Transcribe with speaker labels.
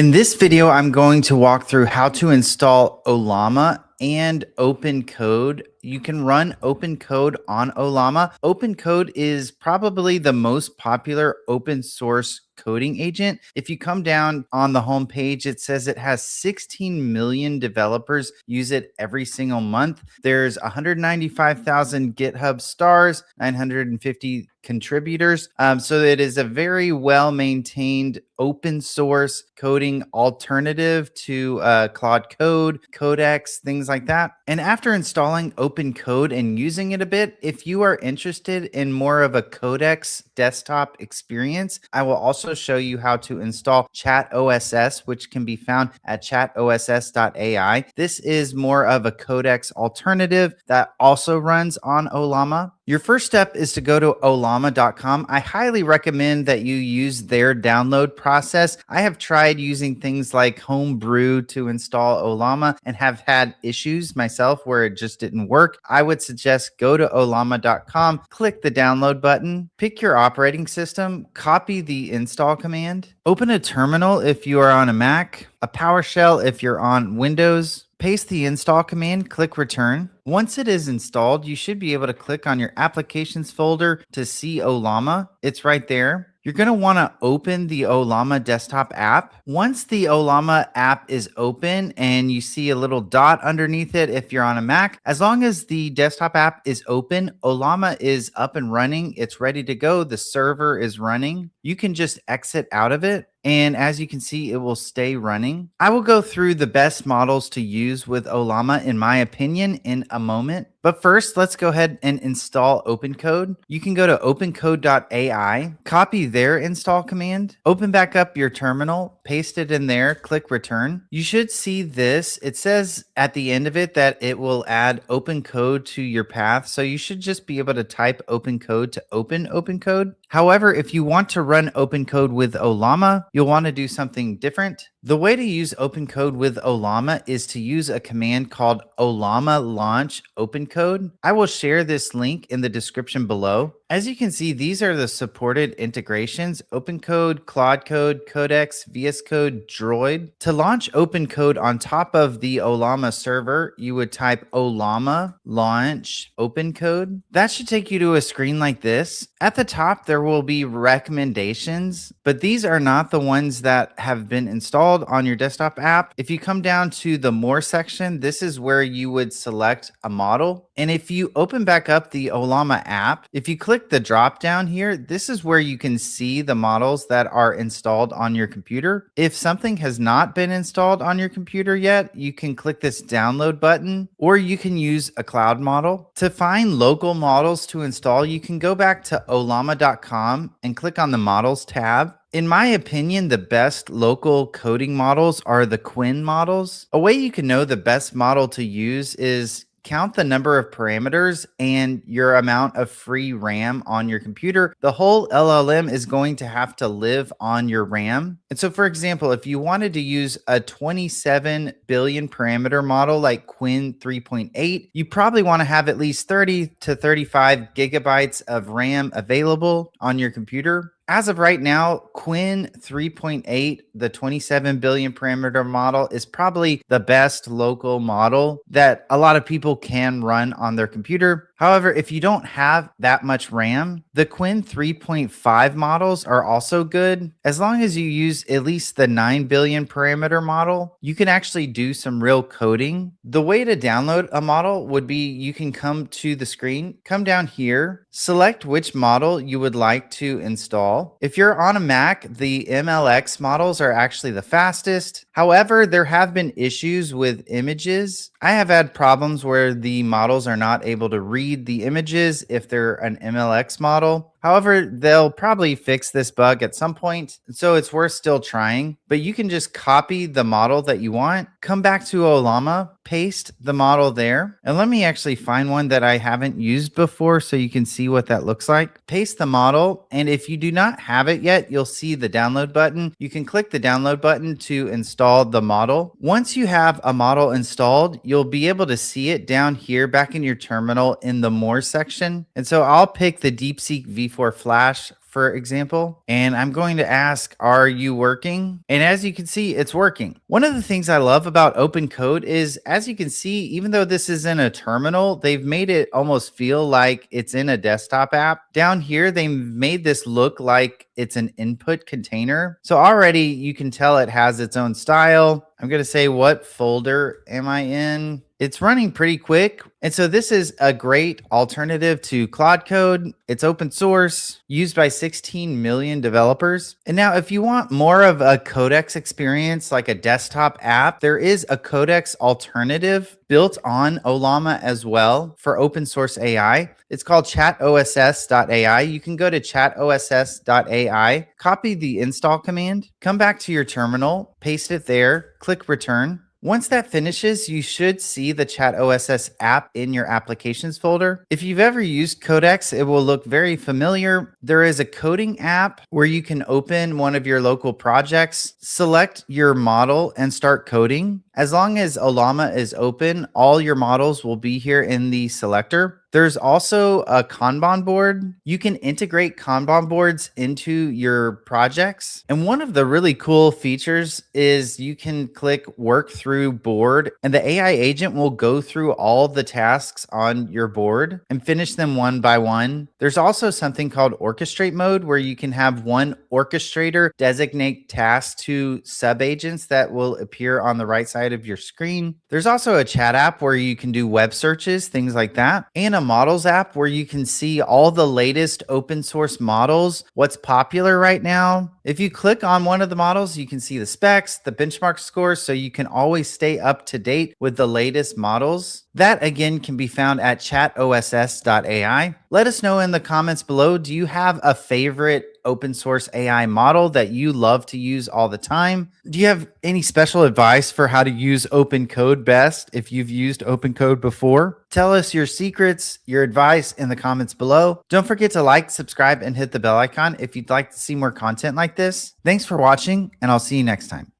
Speaker 1: In this video, I'm going to walk through how to install Ollama and OpenCode. You can run OpenCode on Ollama. OpenCode is probably the most popular open source coding agent. If you come down on the home page, it says it has 16 million developers use it every single month. There's 195,000 GitHub stars, 950 contributors. So it is a very well maintained open source coding alternative to Claude Code, Codex, things like that. And after installing OpenCode and using it a bit, if you are interested in more of a Codex desktop experience, I will also show you how to install ChatOSS, which can be found at chatoss.ai. This is more of a Codex alternative that also runs on Ollama. Your first step is to go to Ollama.com. I highly recommend that you use their download process. I have tried using things like Homebrew to install Ollama and have had issues myself where it just didn't work. I would suggest go to Ollama.com, click the download button, pick your operating system, copy the install command, open a terminal if you are on a Mac, a PowerShell if you're on Windows. Paste the install command, click return. Once it is installed, you should be able to click on your applications folder to see Ollama. It's right there. You're going to want to open the Ollama desktop app. Once the Ollama app is open and you see a little dot underneath it if you're on a Mac, as long as the desktop app is open, Ollama is up and running. It's ready to go. The server is running. You can just exit out of it. And as you can see, it will stay running. I will go through the best models to use with Ollama, in my opinion, in a moment. But first, let's go ahead and install OpenCode. You can go to opencode.ai, copy their install command, open back up your terminal, paste it in there, click return. You should see this. It says at the end of it that it will add OpenCode to your path. So you should just be able to type OpenCode to open OpenCode. However, if you want to run OpenCode with Ollama, you'll want to do something different. The way to use OpenCode with Ollama is to use a command called Ollama launch OpenCode. I will share this link in the description below. As you can see, these are the supported integrations: OpenCode, Claude Code, Codex, VS Code, Droid. To launch OpenCode on top of the Ollama server, you would type Ollama launch OpenCode. That should take you to a screen like this. At the top, there will be recommendations, but these are not the ones that have been installed on your desktop app. If you come down to the more section, this is where you would select a model. And if you open back up the Ollama app, if you click the drop down here, this is where you can see the models that are installed on your computer. If something has not been installed on your computer yet, you can click this download button, or you can use a cloud model. To find local models to install, you can go back to Ollama.com and click on the models tab. In my opinion, the best local coding models are the Quinn models. A way you can know the best model to use is count the number of parameters and your amount of free RAM on your computer. The whole LLM is going to have to live on your RAM. And so, for example, if you wanted to use a 27 billion parameter model like Quinn 3.8, you probably want to have at least 30 to 35 gigabytes of RAM available on your computer. As of right now, Quinn 3.8, the 27 billion parameter model, is probably the best local model that a lot of people can run on their computer. However, if you don't have that much RAM, the Quinn 3.5 models are also good. As long as you use at least the 9 billion parameter model, you can actually do some real coding. The way to download a model would be you can come to the screen, come down here, select which model you would like to install. If you're on a Mac, the MLX models are actually the fastest. However, there have been issues with images. I have had problems where the models are not able to read the images if they're an MLX model. However, they'll probably fix this bug at some point, so it's worth still trying. But you can just copy the model that you want, come back to Ollama, paste the model there. And let me actually find one that I haven't used before so you can see what that looks like. Paste the model, and if you do not have it yet, you'll see the download button. You can click the download button to install the model. Once you have a model installed, you'll be able to see it down here back in your terminal in the more section. And so I'll pick the DeepSeek V4 Flash for example, and I'm going to ask, are you working? And as you can see, it's working. One of the things I love about OpenCode is, as you can see, even though this is in a terminal, they've made it almost feel like it's in a desktop app. Down here, they made this look like it's an input container. So already you can tell it has its own style. I'm going to say, what folder am I in? It's running pretty quick. And so this is a great alternative to Claude Code. It's open source, used by 16 million developers. And now if you want more of a codex experience, like a desktop app, there is a codex alternative built on Ollama as well for open source AI. It's called chatoss.ai. You can go to chatoss.ai, copy the install command, come back to your terminal, paste it there, click return. Once that finishes, you should see the ChatOSS app in your applications folder. If you've ever used Codex, it will look very familiar. There is a coding app where you can open one of your local projects, select your model, and start coding. As long as Ollama is open, all your models will be here in the selector. There's also a Kanban board. You can integrate Kanban boards into your projects. And one of the really cool features is you can click work through board, and the AI agent will go through all the tasks on your board and finish them one by one. There's also something called orchestrate mode, where you can have one orchestrator designate tasks to sub-agents that will appear on the right side of your screen. There's also a chat app where you can do web searches, things like that, and a models app where you can see all the latest open source models, what's popular right now. If you click on one of the models, you can see the specs, the benchmark scores, so you can always stay up to date with the latest models. That again can be found at chatoss.ai. Let us know in the comments below, do you have a favorite open source AI model that you love to use all the time? Do you have any special advice for how to use OpenCode best if you've used OpenCode before? Tell us your secrets, your advice in the comments below. Don't forget to like, subscribe, and hit the bell icon if you'd like to see more content like this. Thanks for watching, and I'll see you next time.